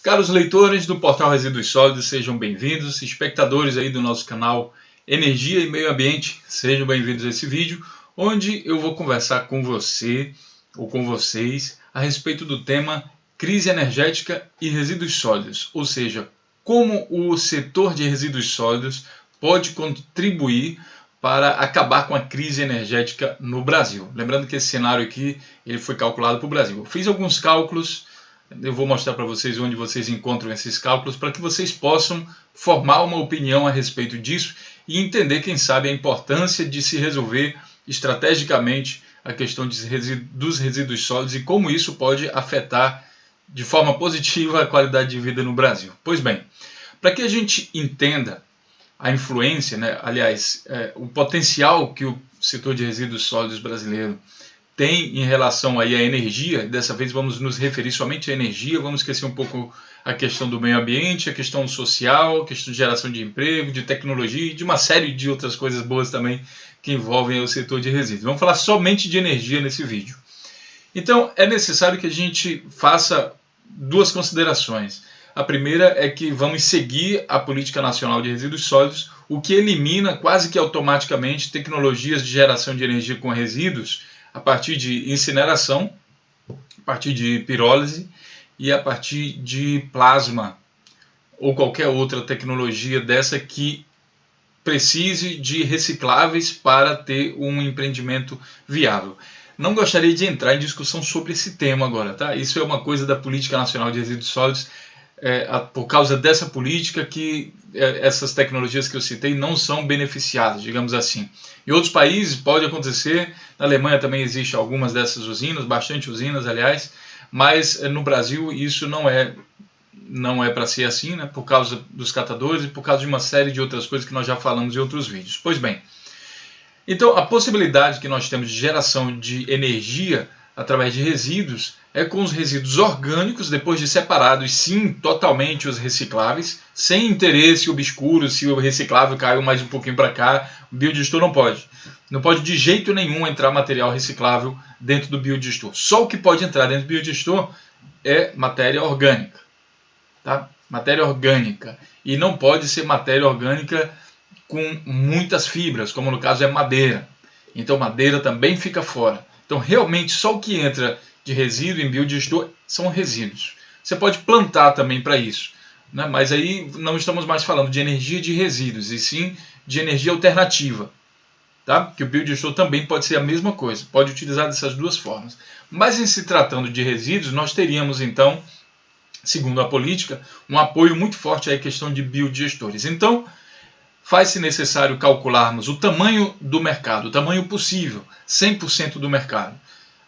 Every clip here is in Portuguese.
Caros leitores do Portal Resíduos Sólidos, sejam bem-vindos. Espectadores aí do nosso canal Energia e Meio Ambiente, sejam bem-vindos a esse vídeo, onde eu vou conversar com você ou com vocês a respeito do tema crise energética e resíduos sólidos, ou seja, como o setor de resíduos sólidos pode contribuir para acabar com a crise energética no Brasil. Lembrando que esse cenário aqui ele foi calculado para o Brasil. Eu fiz alguns cálculos. Eu vou mostrar para vocês onde vocês encontram esses cálculos para que vocês possam formar uma opinião a respeito disso e entender, quem sabe, a importância de se resolver estrategicamente a questão dos resíduos sólidos e como isso pode afetar de forma positiva a qualidade de vida no Brasil. Pois bem, para que a gente entenda a influência, o potencial que o setor de resíduos sólidos brasileiro tem em relação aí à energia, dessa vez vamos nos referir somente à energia, vamos esquecer um pouco a questão do meio ambiente, a questão social, a questão de geração de emprego, de tecnologia e de uma série de outras coisas boas também que envolvem o setor de resíduos. Vamos falar somente de energia nesse vídeo. Então é necessário que a gente faça duas considerações. A primeira é que vamos seguir a Política Nacional de Resíduos Sólidos, o que elimina quase que automaticamente tecnologias de geração de energia com resíduos a partir de incineração, a partir de pirólise e a partir de plasma ou qualquer outra tecnologia dessa que precise de recicláveis para ter um empreendimento viável. Não gostaria de entrar em discussão sobre esse tema agora, tá? Isso é uma coisa da Política Nacional de Resíduos Sólidos, por causa dessa política que essas tecnologias que eu citei não são beneficiadas, digamos assim. Em outros países pode acontecer, na Alemanha também existe algumas dessas usinas, bastante usinas aliás, mas no Brasil isso não é para ser assim, né, por causa dos catadores e por causa de uma série de outras coisas que nós já falamos em outros vídeos. Pois bem, então a possibilidade que nós temos de geração de energia através de resíduos é com os resíduos orgânicos, depois de separados, sim, totalmente os recicláveis, sem interesse obscuro se o reciclável caiu mais um pouquinho para cá. O biodigestor não pode. Não pode de jeito nenhum entrar material reciclável dentro do biodigestor. Só o que pode entrar dentro do biodigestor é matéria orgânica. Tá? Matéria orgânica. E não pode ser matéria orgânica com muitas fibras, como no caso é madeira. Então madeira também fica fora. Então realmente só o que entra de resíduo em biodigestor são resíduos. Você pode plantar também para isso, né? Mas aí não estamos mais falando de energia de resíduos, e sim de energia alternativa. Tá? Que o biodigestor também pode ser a mesma coisa, pode utilizar dessas duas formas. Mas em se tratando de resíduos, nós teríamos então, segundo a política, um apoio muito forte à questão de biodigestores. Então, faz-se necessário calcularmos o tamanho do mercado, o tamanho possível, 100% do mercado.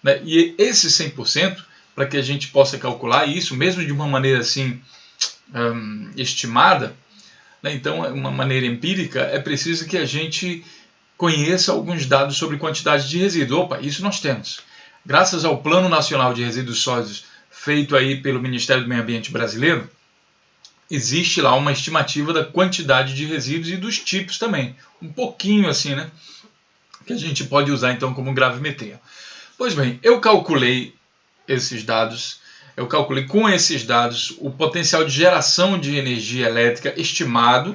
Né? E esse 100%, para que a gente possa calcular isso, mesmo de uma maneira assim estimada, né? Então, uma maneira empírica, é preciso que a gente conheça alguns dados sobre quantidade de resíduos. Opa, isso nós temos. Graças ao Plano Nacional de Resíduos Sólidos, feito aí pelo Ministério do Meio Ambiente brasileiro, existe lá uma estimativa da quantidade de resíduos e dos tipos também. Um pouquinho assim, né? Que a gente pode usar então como gravimetria. Pois bem, eu calculei esses dados, com esses dados o potencial de geração de energia elétrica estimado,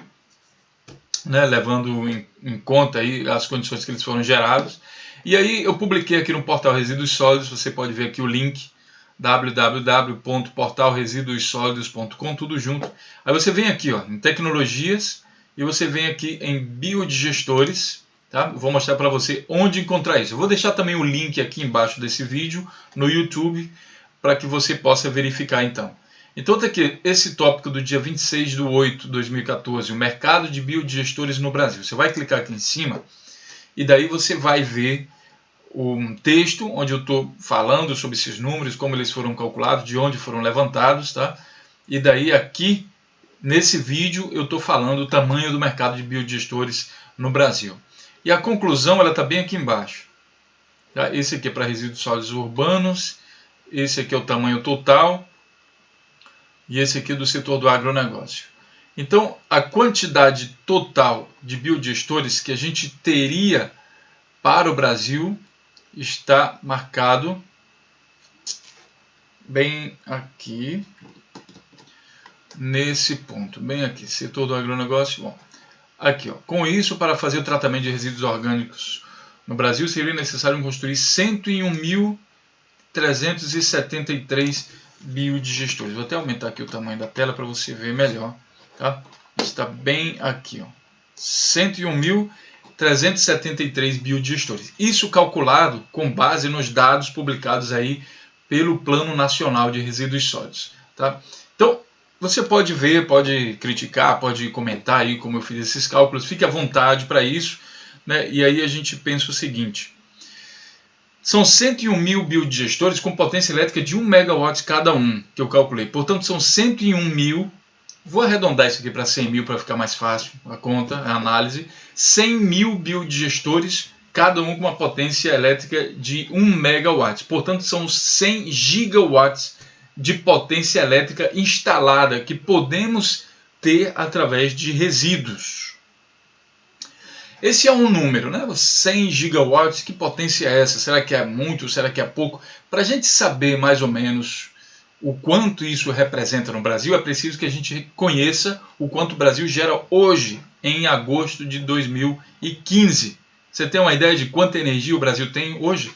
né, levando em conta aí as condições que eles foram gerados. E aí eu publiquei aqui no Portal Resíduos Sólidos, você pode ver aqui o link, www.portalresiduossolidos.com, tudo junto. Aí você vem aqui em tecnologias e você vem aqui em biodigestores. Tá? Vou mostrar para você onde encontrar isso. Eu vou deixar também o link aqui embaixo desse vídeo no YouTube para que você possa verificar então. Então está aqui esse tópico do dia 26/8/2014, o mercado de biodigestores no Brasil. Você vai clicar aqui em cima e daí você vai ver um texto onde eu estou falando sobre esses números, como eles foram calculados, de onde foram levantados, tá? E daí aqui, nesse vídeo, eu estou falando o tamanho do mercado de biodigestores no Brasil. E a conclusão está bem aqui embaixo. Tá? Esse aqui é para resíduos sólidos urbanos, esse aqui é o tamanho total, e esse aqui é do setor do agronegócio. Então, a quantidade total de biodigestores que a gente teria para o Brasil está marcado bem aqui. nesse ponto, bem aqui, setor do agronegócio. Bom, aqui, ó, com isso, para fazer o tratamento de resíduos orgânicos no Brasil, seria necessário construir 101.373 biodigestores. Vou até aumentar aqui o tamanho da tela para você ver melhor, tá? Está bem aqui, ó, 101.373 biodigestores. Isso calculado com base nos dados publicados aí pelo Plano Nacional de Resíduos Sólidos, tá? Então, você pode ver, pode criticar, pode comentar aí como eu fiz esses cálculos, fique à vontade para isso, né? E aí a gente pensa o seguinte: são 101 mil biodigestores com potência elétrica de 1 megawatt cada um, que eu calculei. Portanto, são 101 mil, vou arredondar isso aqui para 100 mil para ficar mais fácil a conta, a análise. 100 mil biodigestores, cada um com uma potência elétrica de 1 megawatt. Portanto, são 100 gigawatts de potência elétrica instalada que podemos ter através de resíduos. Esse é um número, né? 100 gigawatts, que potência é essa? Será que é muito? Será que é pouco? Para a gente saber mais ou menos o quanto isso representa no Brasil, é preciso que a gente conheça o quanto o Brasil gera hoje, em agosto de 2015. Você tem uma ideia de quanta energia o Brasil tem hoje?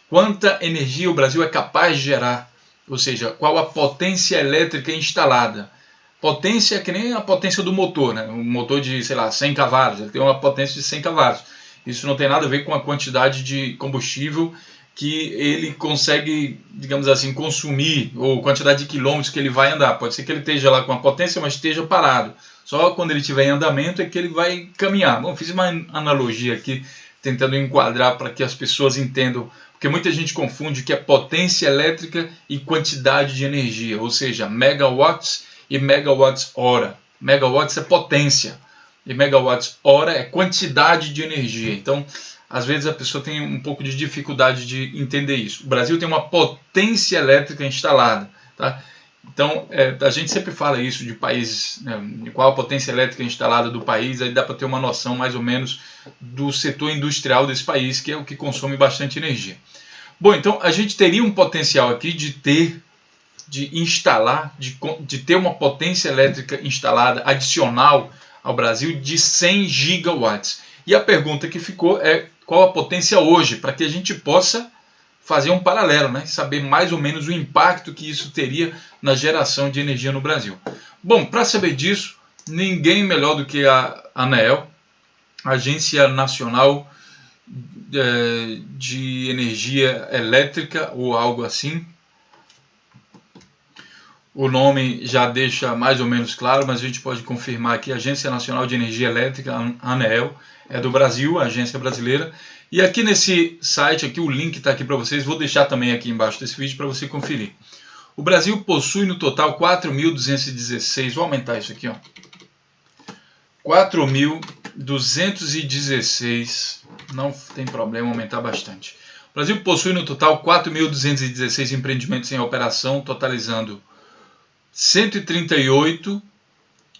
Quanta energia o Brasil é capaz de gerar? Ou seja, qual a potência elétrica instalada? Potência é que nem a potência do motor, né? Um motor de, sei lá, 100 cavalos, ele tem uma potência de 100 cavalos. Isso não tem nada a ver com a quantidade de combustível que ele consegue, digamos assim, consumir, ou quantidade de quilômetros que ele vai andar. Pode ser que ele esteja lá com a potência, mas esteja parado. Só quando ele estiver em andamento é que ele vai caminhar. Bom, fiz uma analogia aqui, tentando enquadrar para que as pessoas entendam, porque muita gente confunde o que é potência elétrica e quantidade de energia, ou seja, megawatts e megawatts hora. Megawatts é potência e megawatts hora é quantidade de energia. Então, às vezes a pessoa tem um pouco de dificuldade de entender isso. O Brasil tem uma potência elétrica instalada, tá? Então, a gente sempre fala isso de países, né, de qual a potência elétrica instalada do país, aí dá para ter uma noção mais ou menos do setor industrial desse país, que é o que consome bastante energia. Bom, então a gente teria um potencial aqui de ter uma potência elétrica instalada adicional ao Brasil de 100 gigawatts. E a pergunta que ficou é qual a potência hoje, para que a gente possa fazer um paralelo, né? Saber mais ou menos o impacto que isso teria na geração de energia no Brasil. Bom, para saber disso, ninguém melhor do que a ANEEL, Agência Nacional de Energia Elétrica, ou algo assim. O nome já deixa mais ou menos claro, mas a gente pode confirmar aqui: Agência Nacional de Energia Elétrica, ANEEL, é do Brasil, a agência brasileira. E aqui nesse site, aqui o link está aqui para vocês, vou deixar também aqui embaixo desse vídeo para você conferir. O Brasil possui no total 4.216, vou aumentar isso aqui, ó. 4.216, não tem problema aumentar bastante. O Brasil possui no total 4.216 empreendimentos em operação, totalizando 138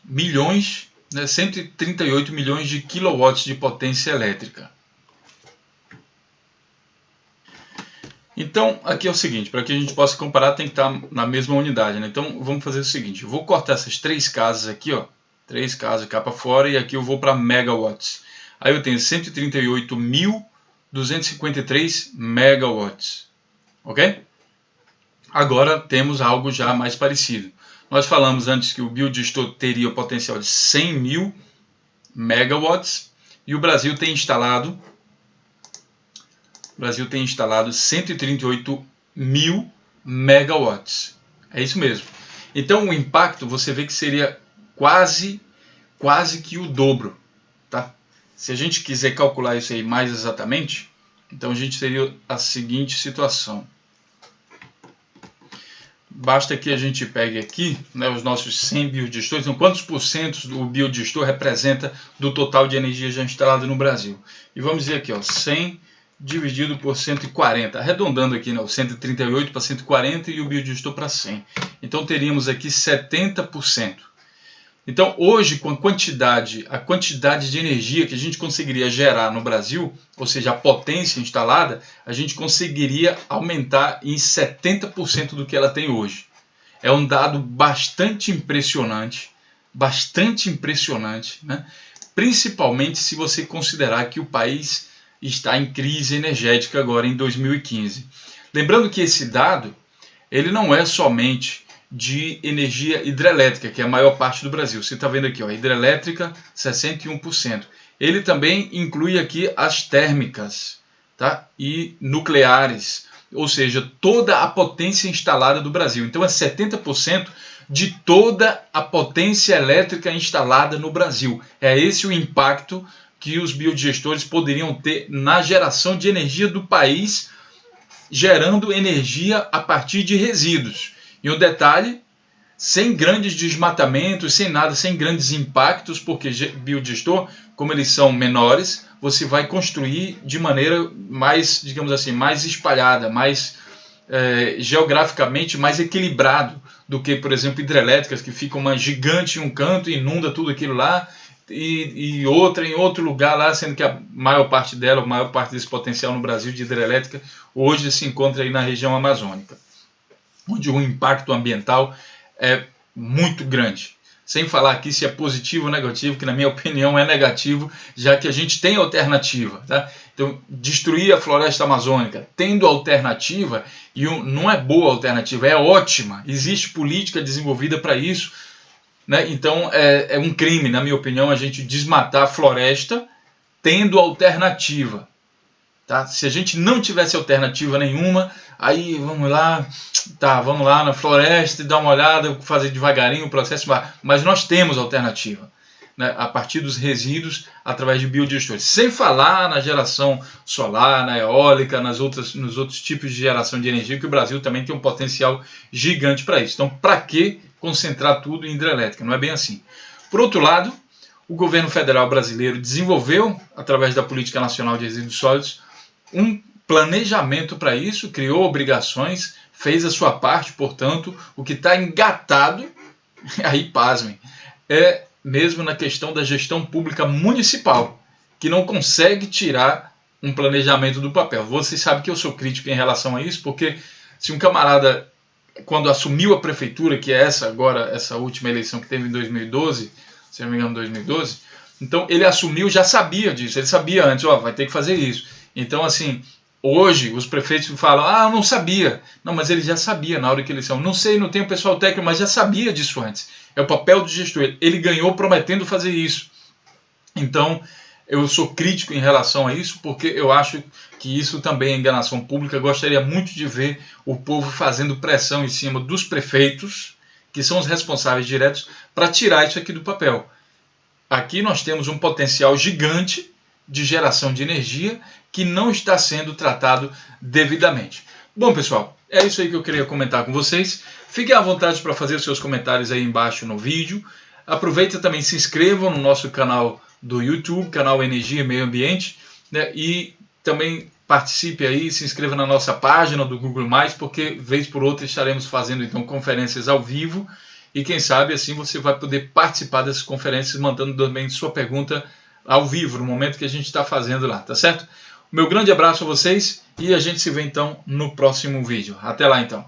milhões, né, 138 milhões de quilowatts de potência elétrica. Então, aqui é o seguinte, para que a gente possa comparar, tem que estar na mesma unidade, né? Então, vamos fazer o seguinte: eu vou cortar essas três casas aqui, ó, três casas cá para fora, e aqui eu vou para megawatts. Aí eu tenho 138.253 megawatts, ok? Agora temos algo já mais parecido. Nós falamos antes que o biodigestor teria o potencial de 100 mil megawatts, e o Brasil tem instalado 138 mil megawatts. É isso mesmo. Então o impacto, você vê que seria quase que o dobro, tá? Se a gente quiser calcular isso aí mais exatamente, então a gente teria a seguinte situação. Basta que a gente pegue aqui, né, os nossos 100 biodigestores. Então, quantos por cento do biodigestor representa do total de energia já instalada no Brasil? E vamos dizer aqui, ó, 100 dividido por 140, arredondando aqui, né, o 138 para 140 e o biodigestor para 100. Então teríamos aqui 70%. Então hoje, com a quantidade de energia que a gente conseguiria gerar no Brasil, ou seja, a potência instalada, a gente conseguiria aumentar em 70% do que ela tem hoje. É um dado bastante impressionante, né? Principalmente se você considerar que o país está em crise energética agora em 2015. Lembrando que esse dado, ele não é somente de energia hidrelétrica, que é a maior parte do Brasil. Você está vendo aqui, ó, hidrelétrica 61%. Ele também inclui aqui as térmicas, tá? E nucleares, ou seja, toda a potência instalada do Brasil. Então é 70% de toda a potência elétrica instalada no Brasil. É esse o impacto que os biodigestores poderiam ter na geração de energia do país, gerando energia a partir de resíduos. E um detalhe, sem grandes desmatamentos, sem nada, sem grandes impactos, porque biodigestor, como eles são menores, você vai construir de maneira mais, digamos assim, mais espalhada, mais geograficamente mais equilibrado do que, por exemplo, hidrelétricas, que ficam uma gigante em um canto e inunda tudo aquilo lá, e outra em outro lugar lá, sendo que a maior parte dela, a maior parte desse potencial no Brasil de hidrelétrica, hoje se encontra aí na região amazônica, onde o impacto ambiental é muito grande. Sem falar aqui se é positivo ou negativo, que na minha opinião é negativo, já que a gente tem alternativa, tá? Então, destruir a floresta amazônica tendo alternativa, e não é boa alternativa, é ótima, existe política desenvolvida para isso, né? Então é um crime, na minha opinião, a gente desmatar a floresta tendo alternativa. Tá? Se a gente não tivesse alternativa nenhuma, aí vamos lá na floresta e dar uma olhada, fazer devagarinho o processo, mas nós temos alternativa, né? A partir dos resíduos, através de biodigestores. Sem falar na geração solar, na eólica, nos outros tipos de geração de energia, que o Brasil também tem um potencial gigante para isso. Então, para que concentrar tudo em hidrelétrica? Não é bem assim. Por outro lado, o governo federal brasileiro desenvolveu, através da Política Nacional de Resíduos Sólidos, um planejamento para isso, criou obrigações, fez a sua parte, portanto, o que está engatado, aí pasmem, é mesmo na questão da gestão pública municipal, que não consegue tirar um planejamento do papel. Você sabe que eu sou crítico em relação a isso, porque se um camarada, quando assumiu a prefeitura, que é essa última eleição que teve em 2012, se não me engano 2012, então ele assumiu, já sabia disso, ele sabia antes, vai ter que fazer isso. Então, assim, hoje os prefeitos falam, eu não sabia. Não, mas ele já sabia na hora que eleição. Não sei, não tem o pessoal técnico, mas já sabia disso antes. É o papel do gestor. Ele ganhou prometendo fazer isso. Então, eu sou crítico em relação a isso, porque eu acho que isso também é enganação pública. Eu gostaria muito de ver o povo fazendo pressão em cima dos prefeitos, que são os responsáveis diretos, para tirar isso aqui do papel. Aqui nós temos um potencial gigante de geração de energia que não está sendo tratado devidamente. Bom, pessoal, é isso aí que eu queria comentar com vocês. Fiquem à vontade para fazer os seus comentários aí embaixo no vídeo. Aproveita também, se inscrevam no nosso canal do YouTube, canal Energia e Meio Ambiente, né? E também participe aí, se inscreva na nossa página do Google+, porque vez por outra estaremos fazendo então conferências ao vivo, e quem sabe assim você vai poder participar dessas conferências, mandando também sua pergunta ao vivo, no momento que a gente está fazendo lá, tá certo? Meu grande abraço a vocês e a gente se vê então no próximo vídeo. Até lá então.